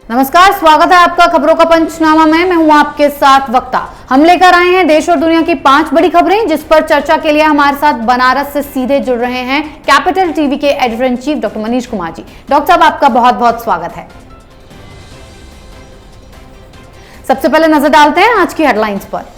नमस्कार, स्वागत है आपका खबरों का पंचनामा में। मैं हूं आपके साथ वक्ता। हम लेकर आए हैं देश और दुनिया की 5 बड़ी खबरें, जिस पर चर्चा के लिए हमारे साथ बनारस से सीधे जुड़ रहे हैं कैपिटल टीवी के editor in chief doctor Manish Kumar ji. Doctor साहब, आपका बहुत बहुत स्वागत है। सबसे पहले नजर डालते हैं आज की हेडलाइंस पर।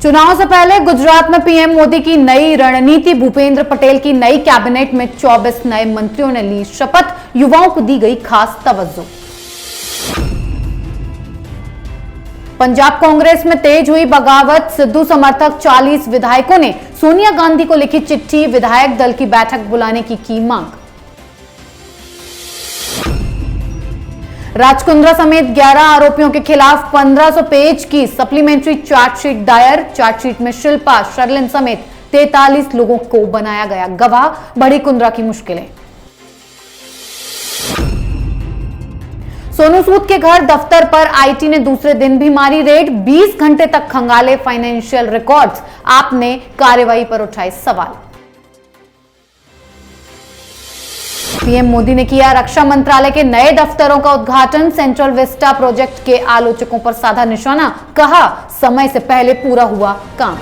चुनाव से पहले गुजरात में पीएम मोदी की नई रणनीति, भूपेंद्र पटेल की नई कैबिनेट में 24 नए मंत्रियों ने ली शपथ, युवाओं को दी गई खास तवज्जो। पंजाब कांग्रेस में तेज हुई बगावत, सिद्धू समर्थक 40 विधायकों ने सोनिया गांधी को लिखी चिट्ठी, विधायक दल की बैठक बुलाने की मांग। राजकुंद्रा समेत 11 आरोपियों के खिलाफ 1500 पेज की सप्लीमेंट्री चार्जशीट दायर, चार्जशीट में शिल्पा शर्लिन समेत 43 लोगों को बनाया गया गवाह, बढ़ी कुंद्रा की मुश्किलें। सोनू सूद के घर दफ्तर पर आईटी ने दूसरे दिन भी मारी रेड, 20 घंटे तक खंगाले फाइनेंशियल रिकॉर्ड्स, आपने कार्रवाई पर उठाए सवाल। पीएम मोदी ने किया रक्षा मंत्रालय के नए दफ्तरों का उद्घाटन, सेंट्रल विस्टा प्रोजेक्ट के आलोचकों पर साधा निशाना, कहा समय से पहले पूरा हुआ काम।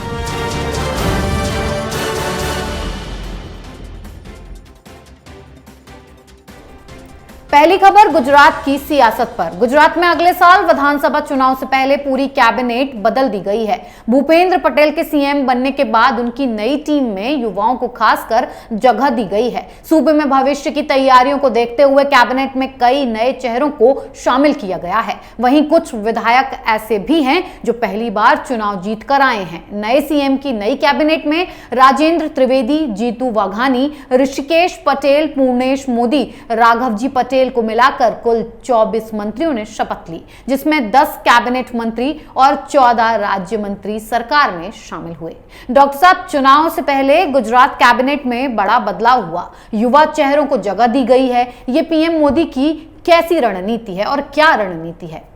पहली खबर गुजरात की सियासत पर। गुजरात में अगले साल विधानसभा चुनाव से पहले पूरी कैबिनेट बदल दी गई है। भूपेंद्र पटेल के सीएम बनने के बाद उनकी नई टीम में युवाओं को खासकर जगह दी गई है। सूबे में भविष्य की तैयारियों को देखते हुए कैबिनेट में कई नए चेहरों को शामिल किया गया है। वहीं कुछ विधायक ऐसे भी हैं जो पहली बार चुनाव जीत कर आए हैं। नए सीएम की नई कैबिनेट में राजेंद्र त्रिवेदी, जीतू वाघानी, ऋषिकेश पटेल, पूर्णेश मोदी, राघव जी पटेल को मिलाकर कुल 24 मंत्रियों ने शपथ ली, जिसमें 10 कैबिनेट मंत्री और 14 राज्य मंत्री सरकार में शामिल हुए। डॉक्टर साहब, चुनाव से पहले गुजरात कैबिनेट में बड़ा बदलाव हुआ, युवा चेहरों को जगह दी गई है। ये पीएम मोदी की कैसी रणनीति है और क्या रणनीति है?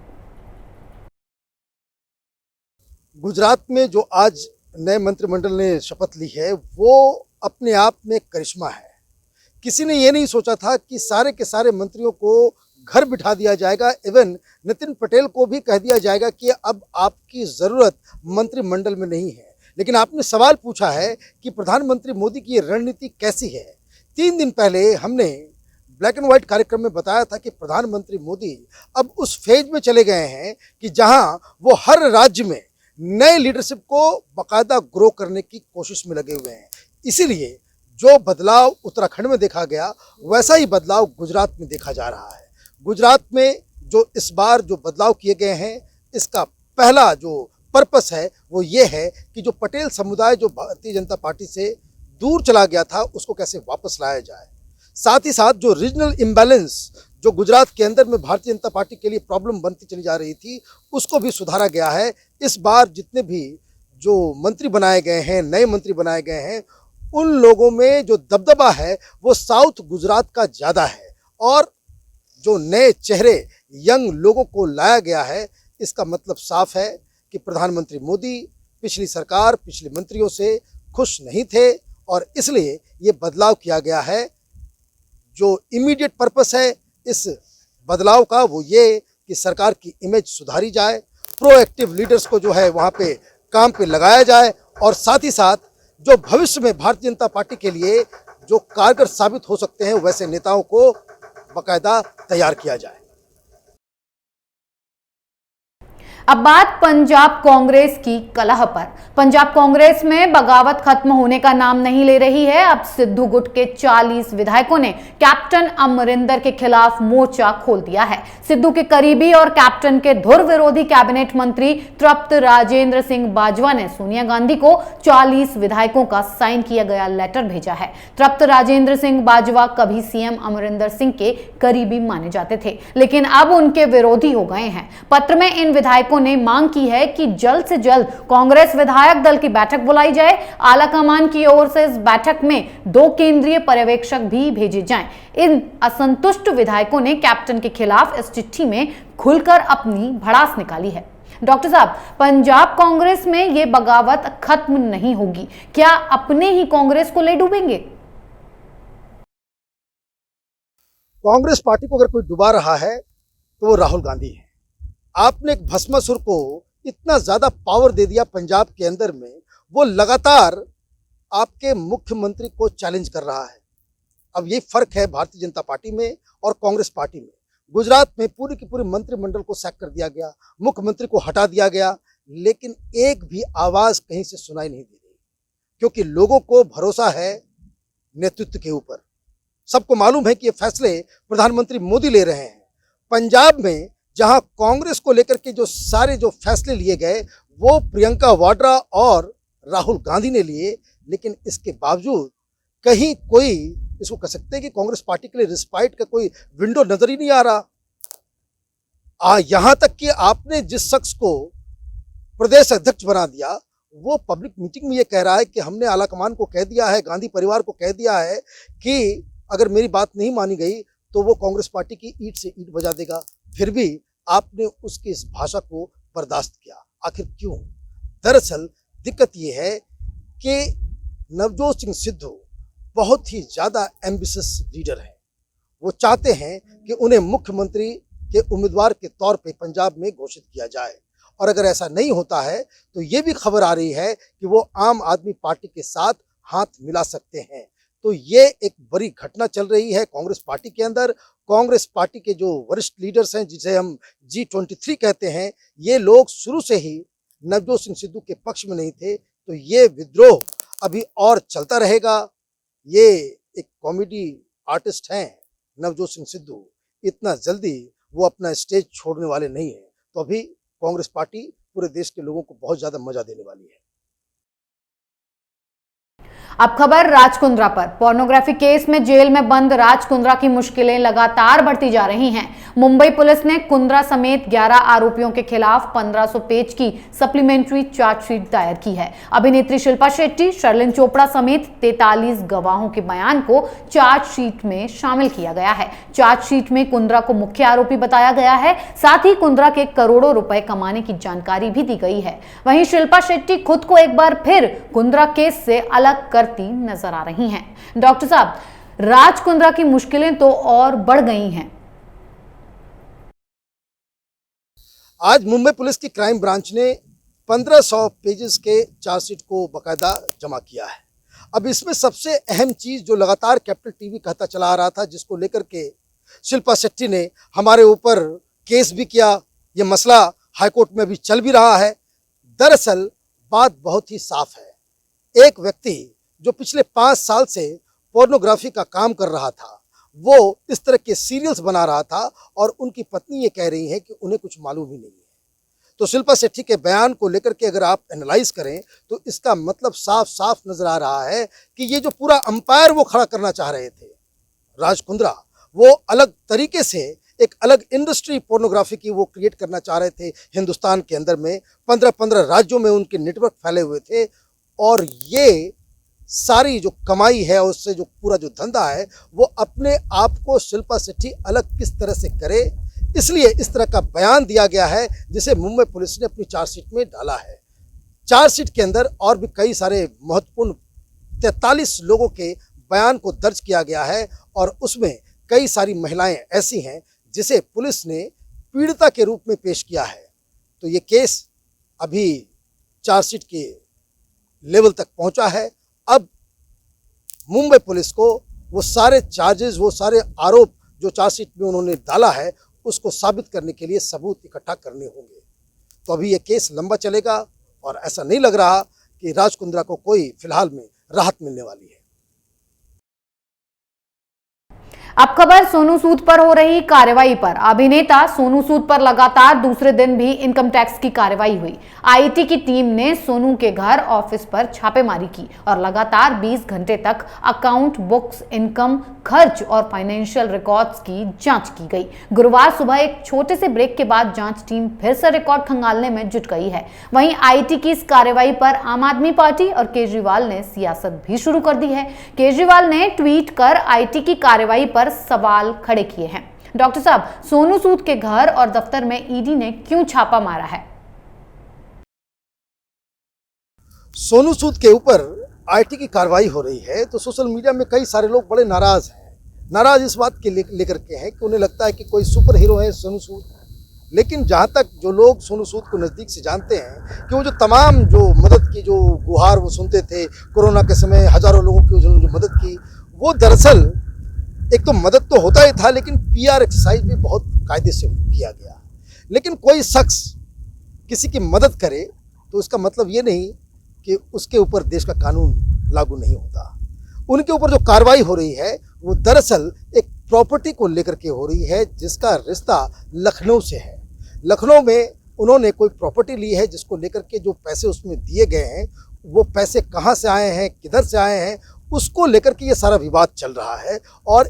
गुजरात में जो आज नए मंत्रिमंडल ने शपथ ली है वो अपने आप में करिश्मा है। किसी ने ये नहीं सोचा था कि सारे के सारे मंत्रियों को घर बिठा दिया जाएगा, इवन नितिन पटेल को भी कह दिया जाएगा कि अब आपकी ज़रूरत मंत्रिमंडल में नहीं है। लेकिन आपने सवाल पूछा है कि प्रधानमंत्री मोदी की रणनीति कैसी है। 3 दिन पहले हमने ब्लैक एंड व्हाइट कार्यक्रम में बताया था कि प्रधानमंत्री मोदी अब उस फेज में चले गए हैं कि जहां वो हर राज्य में नए लीडरशिप को बाकायदा ग्रो करने की कोशिश में लगे हुए हैं। इसीलिए जो बदलाव उत्तराखंड में देखा गया वैसा ही बदलाव गुजरात में देखा जा रहा है। गुजरात में जो इस बार जो बदलाव किए गए हैं, इसका पहला जो पर्पस है वो ये है कि जो पटेल समुदाय जो भारतीय जनता पार्टी से दूर चला गया था उसको कैसे वापस लाया जाए। साथ ही साथ जो रीजनल इम्बैलेंस जो गुजरात के अंदर में भारतीय जनता पार्टी के लिए प्रॉब्लम बनती चली जा रही थी उसको भी सुधारा गया है। इस बार जितने भी जो मंत्री बनाए गए हैं, नए मंत्री बनाए गए हैं, उन लोगों में जो दबदबा है वो साउथ गुजरात का ज़्यादा है और जो नए चेहरे यंग लोगों को लाया गया है, इसका मतलब साफ है कि प्रधानमंत्री मोदी पिछली सरकार, पिछले मंत्रियों से खुश नहीं थे और इसलिए ये बदलाव किया गया है। जो इमीडिएट पर्पस है इस बदलाव का वो ये कि सरकार की इमेज सुधारी जाए, प्रोएक्टिव लीडर्स को जो है वहाँ पे काम पे लगाया जाए और साथ ही साथ जो भविष्य में भारतीय जनता पार्टी के लिए जो कारगर साबित हो सकते हैं वैसे नेताओं को बाकायदा तैयार किया जाए। अब बात पंजाब कांग्रेस की कलह पर। पंजाब कांग्रेस में बगावत खत्म होने का नाम नहीं ले रही है। अब सिद्धू गुट के 40 विधायकों ने कैप्टन अमरिंदर के खिलाफ मोर्चा खोल दिया है। सिद्धू के करीबी और कैप्टन के धुर विरोधी कैबिनेट मंत्री तृप्त राजेंद्र सिंह बाजवा ने सोनिया गांधी को 40 विधायकों का साइन किया गया लेटर भेजा है। तृप्त राजेंद्र सिंह बाजवा कभी सीएम अमरिंदर सिंह के करीबी माने जाते थे, लेकिन अब उनके विरोधी हो गए हैं। पत्र में इन विधायकों ने मांग की है कि जल्द से जल्द कांग्रेस विधायक दल की बैठक बुलाई जाए। आलाकमान की ओर से इस बैठक में 2 केंद्रीय पर्यवेक्षक भी भेजे जाएं। इन असंतुष्ट विधायकों ने कैप्टन के खिलाफ इस चिट्ठी में खुलकर अपनी भड़ास निकाली है। डॉक्टर साहब, पंजाब कांग्रेस में यह बगावत खत्म नहीं होगी, क्या अपने ही कांग्रेस को ले डूबेंगे? कांग्रेस पार्टी को अगर कोई डुबा रहा है तो वो राहुल गांधी है। आपने एक भस्मासुर को इतना ज्यादा पावर दे दिया पंजाब के अंदर में, वो लगातार आपके मुख्यमंत्री को चैलेंज कर रहा है। अब ये फर्क है भारतीय जनता पार्टी में और कांग्रेस पार्टी में। गुजरात में पूरी की पूरी मंत्रिमंडल को सैक कर दिया गया, मुख्यमंत्री को हटा दिया गया, लेकिन एक भी आवाज कहीं से सुनाई नहीं दी गई, क्योंकि लोगों को भरोसा है नेतृत्व के ऊपर। सबको मालूम है कि ये फैसले प्रधानमंत्री मोदी ले रहे हैं। पंजाब में जहां कांग्रेस को लेकर के जो सारे जो फैसले लिए गए वो प्रियंका वाड्रा और राहुल गांधी ने लिए, लेकिन इसके बावजूद कहीं कोई इसको कह सकते हैं कि कांग्रेस पार्टी के लिए रिस्पाइट का कोई विंडो नजर ही नहीं आ रहा। यहां तक कि आपने जिस शख्स को प्रदेश अध्यक्ष बना दिया वो पब्लिक मीटिंग में ये कह रहा है कि हमने आलाकमान को कह दिया है, गांधी परिवार को कह दिया है कि अगर मेरी बात नहीं मानी गई तो वो कांग्रेस पार्टी की ईंट से ईंट बजा देगा। फिर भी आपने उसकी इस भाषा को बर्दाश्त किया। आखिर क्यों? दरअसल दिक्कत ये है कि नवजोत सिंह सिद्धू बहुत ही ज़्यादा एम्बिशियस लीडर हैं। वो चाहते हैं कि उन्हें मुख्यमंत्री के उम्मीदवार के तौर पे पंजाब में घोषित किया जाए, और अगर ऐसा नहीं होता है तो ये भी खबर आ रही है कि वो आम आदमी पार्टी के साथ हाथ मिला सकते हैं। तो ये एक बड़ी घटना चल रही है कांग्रेस पार्टी के अंदर। कांग्रेस पार्टी के जो वरिष्ठ लीडर्स हैं, जिसे हम G23 कहते हैं, ये लोग शुरू से ही नवजोत सिंह सिद्धू के पक्ष में नहीं थे। तो ये विद्रोह अभी और चलता रहेगा। ये एक कॉमेडी आर्टिस्ट हैं नवजोत सिंह सिद्धू, इतना जल्दी वो अपना स्टेज छोड़ने वाले नहीं हैं। तो अभी कांग्रेस पार्टी पूरे देश के लोगों को बहुत ज्यादा मजा देने वाली है। अब खबर राज कुंद्रा पर। पोर्नोग्राफी केस में जेल में बंद राज कुंद्रा की मुश्किलें लगातार बढ़ती जा रही हैं। मुंबई पुलिस ने कुंद्रा समेत 11 आरोपियों के खिलाफ 1500 पेज की सप्लीमेंट्री चार्जशीट दायर की है। अभिनेत्री शिल्पा शेट्टी, शर्लिन चोपड़ा समेत 43 गवाहों के बयान को चार्जशीट में शामिल किया गया है। चार्जशीट में कुंद्रा को मुख्य आरोपी बताया गया है, साथ ही कुंद्रा के करोड़ों रुपए कमाने की जानकारी भी दी गई है। वहीं शिल्पा शेट्टी खुद को एक बार फिर कुंद्रा केस से अलग करती नजर आ रही हैं। डॉक्टर साहब, राज कुंद्रा की मुश्किलें तो और बढ़ गई हैं। आज मुंबई पुलिस की क्राइम ब्रांच ने 1500 पेजेस के चार्जशीट को बकायदा जमा किया है। अब इसमें सबसे अहम चीज जो लगातार कैपिटल टीवी कहता चला आ रहा था, जिसको लेकर के शिल्पा शेट्टी ने हमारे ऊपर केस भी किया, ये मसला हाईकोर्ट में अभी चल भी रहा है। दरअसल बात बहुत ही साफ है। एक व्यक्ति जो पिछले 5 साल से पोर्नोग्राफी का काम कर रहा था, वो इस तरह के सीरियल्स बना रहा था, और उनकी पत्नी ये कह रही है कि उन्हें कुछ मालूम ही नहीं है। तो शिल्पा शेट्टी के बयान को लेकर के अगर आप एनालाइज करें तो इसका मतलब साफ साफ नजर आ रहा है कि ये जो पूरा अंपायर वो खड़ा करना चाह रहे थे राज कुंद्रा, वो अलग तरीके से एक अलग इंडस्ट्री पोर्नोग्राफी की वो क्रिएट करना चाह रहे थे हिंदुस्तान के अंदर में। 15 राज्यों में उनके नेटवर्क फैले हुए थे, और ये सारी जो कमाई है उससे जो पूरा जो धंधा है वो अपने आप को शिल्पा शेट्टी अलग किस तरह से करे, इसलिए इस तरह का बयान दिया गया है, जिसे मुंबई पुलिस ने अपनी चार्जशीट में डाला है। चार्जशीट के अंदर और भी कई सारे महत्वपूर्ण 43 लोगों के बयान को दर्ज किया गया है, और उसमें कई सारी महिलाएं ऐसी हैं जिसे पुलिस ने पीड़िता के रूप में पेश किया है। तो ये केस अभी चार्जशीट के लेवल तक पहुंचा है। अब मुंबई पुलिस को वो सारे चार्जेस, वो सारे आरोप जो चार्जशीट में उन्होंने डाला है, उसको साबित करने के लिए सबूत इकट्ठा करने होंगे। तो अभी ये केस लंबा चलेगा, और ऐसा नहीं लग रहा कि राज कुंद्रा को कोई फिलहाल में राहत मिलने वाली है। अब खबर सोनू सूद पर हो रही कार्रवाई पर। अभिनेता सोनू सूद पर लगातार दूसरे दिन भी इनकम टैक्स की कार्रवाई हुई। आईटी की टीम ने सोनू के घर, ऑफिस पर छापेमारी की और लगातार 20 घंटे तक अकाउंट, बुक्स, इनकम, खर्च और फाइनेंशियल रिकॉर्ड्स की जांच की गई। गुरुवार सुबह एक छोटे से ब्रेक के बाद जांच टीम फिर से रिकॉर्ड खंगालने में जुट गई है। वहीं आईटी की इस कार्रवाई पर आम आदमी पार्टी और केजरीवाल ने सियासत भी शुरू कर दी है। केजरीवाल ने ट्वीट कर आईटी की कार्रवाई पर सवाल खड़े किए हैं। डॉक्टर साहब, सोनू सूद के घर और दफ्तर में ईडी ने क्यों छापा मारा है? सोनू सूद के ऊपर आईटी की कार्रवाई हो रही है तो सोशल मीडिया में कई सारे लोग बड़े नाराज हैं। नाराज इस बात के लेकर के हैं कि उन्हें लगता है कि कोई सुपर हीरो है सोनू सूद। लेकिन जहाँ तक जो लोग सोनू सूद को नज़दीक से जानते हैं कि वो जो तमाम जो मदद की जो गुहार वो सुनते थे कोरोना के समय, हज़ारों लोगों की जो मदद की, वो दरअसल एक तो मदद तो होता ही था, लेकिन पीआर एक्सरसाइज भी बहुत कायदे से किया गया। लेकिन कोई शख्स किसी की मदद करे तो उसका मतलब ये नहीं कि उसके ऊपर देश का कानून लागू नहीं होता। उनके ऊपर जो कार्रवाई हो रही है वो दरअसल एक प्रॉपर्टी को लेकर के हो रही है, जिसका रिश्ता लखनऊ से है। लखनऊ में उन्होंने कोई प्रॉपर्टी ली है, जिसको लेकर के जो पैसे उसमें दिए गए हैं, वो पैसे कहाँ से आए हैं, किधर से आए हैं, उसको लेकर के ये सारा विवाद चल रहा है। और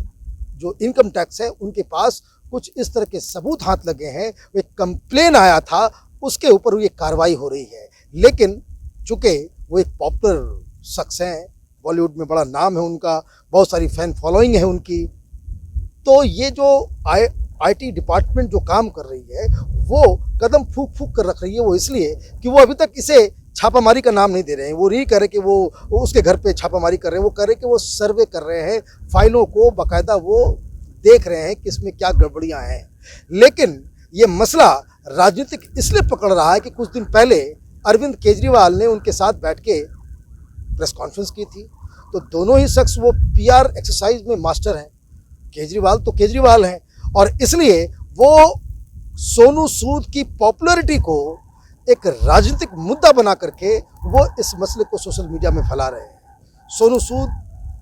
जो इनकम टैक्स है उनके पास कुछ इस तरह के सबूत हाथ लगे हैं। वो एक कंप्लेन आया था, उसके ऊपर ये कार्रवाई हो रही है। लेकिन चूँकि वो एक पॉपुलर शख्स हैं, बॉलीवुड में बड़ा नाम है उनका, बहुत सारी फैन फॉलोइंग है उनकी, तो ये जो आईटी डिपार्टमेंट जो काम कर रही है वो कदम फूक फूक कर रख रही है। वो इसलिए कि वो अभी तक इसे छापामारी का नाम नहीं दे रहे हैं। वो नहीं कह रहे कि वो उसके घर पे छापामारी कर रहे हैं, वो कह रहे हैं कि वो सर्वे कर रहे हैं, फाइलों को बाकायदा वो देख रहे हैं कि इसमें क्या गड़बड़ियाँ हैं। लेकिन ये मसला राजनीतिक इसलिए पकड़ रहा है कि कुछ दिन पहले अरविंद केजरीवाल ने उनके साथ बैठ के प्रेस कॉन्फ्रेंस की थी। तो दोनों ही शख्स वो पीआर एक्सरसाइज में मास्टर हैं। केजरीवाल तो केजरीवाल हैं, और इसलिए वो सोनू सूद की पॉपुलैरिटी को एक राजनीतिक मुद्दा बना करके वो इस मसले को सोशल मीडिया में फैला रहे हैं। सोनू सूद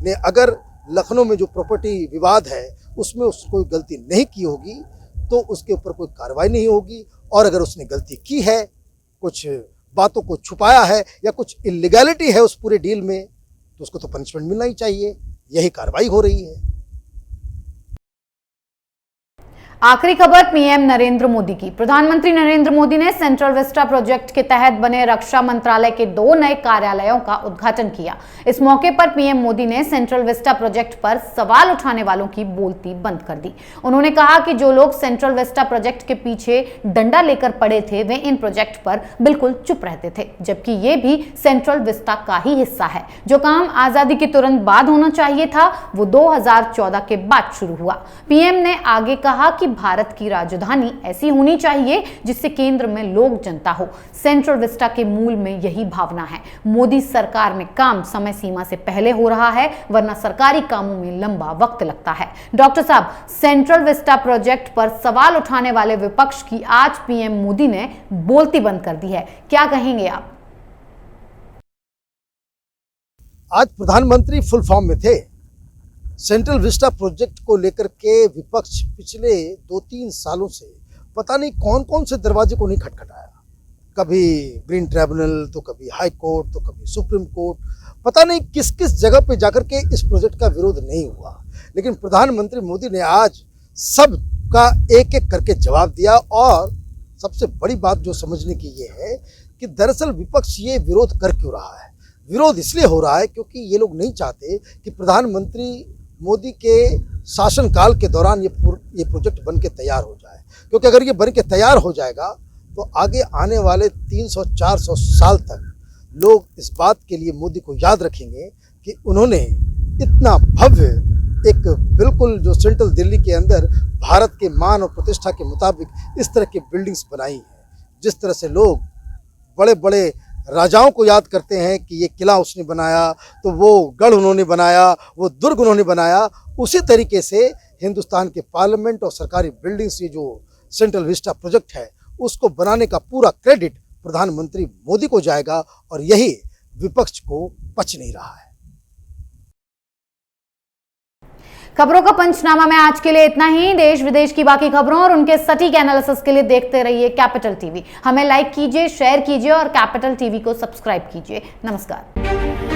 ने अगर लखनऊ में जो प्रॉपर्टी विवाद है उसमें उसने कोई गलती नहीं की होगी तो उसके ऊपर कोई कार्रवाई नहीं होगी, और अगर उसने गलती की है, कुछ बातों को छुपाया है या कुछ इलीगैलिटी है उस पूरे डील में, तो उसको तो पनिशमेंट मिलना ही चाहिए। यही कार्रवाई हो रही है। आखिरी खबर पीएम नरेंद्र मोदी की। प्रधानमंत्री नरेंद्र मोदी ने सेंट्रल विस्टा प्रोजेक्ट के तहत बने रक्षा मंत्रालय के 2 नए कार्यालयों का उद्घाटन किया। इस मौके पर पीएम मोदी ने सेंट्रल विस्टा प्रोजेक्ट पर सवाल उठाने वालों की बोलती बंद कर दी। उन्होंने कहा कि जो लोग सेंट्रल विस्टा प्रोजेक्ट के पीछे डंडा लेकर पड़े थे वे इन प्रोजेक्ट पर बिल्कुल चुप रहते थे, जबकि ये भी सेंट्रल विस्टा का ही हिस्सा है। जो काम आजादी के तुरंत बाद होना चाहिए था वो 2014 के बाद शुरू हुआ। पीएम ने आगे कहा कि भारत की राजधानी ऐसी होनी चाहिए जिससे केंद्र में लोक जनता हो। सेंट्रल विस्टा के मूल में यही भावना है। मोदी सरकार में काम समय सीमा से पहले हो रहा है, वरना सरकारी कामों में लंबा वक्त लगता है। डॉक्टर साहब, सेंट्रल विस्टा प्रोजेक्ट पर सवाल उठाने वाले विपक्ष की आज पीएम मोदी ने बोलती बंद कर दी है, क्या कहेंगे आप? आज प्रधानमंत्री फुल फॉर्म में थे। सेंट्रल विस्टा प्रोजेक्ट को लेकर के विपक्ष पिछले 2-3 सालों से पता नहीं कौन कौन से दरवाजे को नहीं खटखटाया। कभी ग्रीन ट्रिब्यूनल, तो कभी हाई कोर्ट, तो कभी सुप्रीम कोर्ट, पता नहीं किस किस जगह पे जाकर के इस प्रोजेक्ट का विरोध नहीं हुआ। लेकिन प्रधानमंत्री मोदी ने आज सबका एक एक करके जवाब दिया। और सबसे बड़ी बात जो समझने की ये है कि दरअसल विपक्ष ये विरोध कर क्यों रहा है। विरोध इसलिए हो रहा है क्योंकि ये लोग नहीं चाहते कि प्रधानमंत्री मोदी के शासनकाल के दौरान ये प्रोजेक्ट बन के तैयार हो जाए। क्योंकि अगर ये बन के तैयार हो जाएगा तो आगे आने वाले 300-400 साल तक लोग इस बात के लिए मोदी को याद रखेंगे कि उन्होंने इतना भव्य एक बिल्कुल जो सेंट्रल दिल्ली के अंदर भारत के मान और प्रतिष्ठा के मुताबिक इस तरह की बिल्डिंग्स बनाई हैं। जिस तरह से लोग बड़े बड़े राजाओं को याद करते हैं कि ये किला उसने बनाया, तो वो गढ़ उन्होंने बनाया, वो दुर्ग उन्होंने बनाया, उसी तरीके से हिंदुस्तान के पार्लियामेंट और सरकारी बिल्डिंग्स, ये जो सेंट्रल विस्टा प्रोजेक्ट है उसको बनाने का पूरा क्रेडिट प्रधानमंत्री मोदी को जाएगा। और यही विपक्ष को पच नहीं रहा है। खबरों का पंचनामा में आज के लिए इतना ही। देश विदेश की बाकी खबरों और उनके सटीक एनालिसिस के लिए देखते रहिए कैपिटल टीवी। हमें लाइक कीजिए, शेयर कीजिए और कैपिटल टीवी को सब्सक्राइब कीजिए। नमस्कार।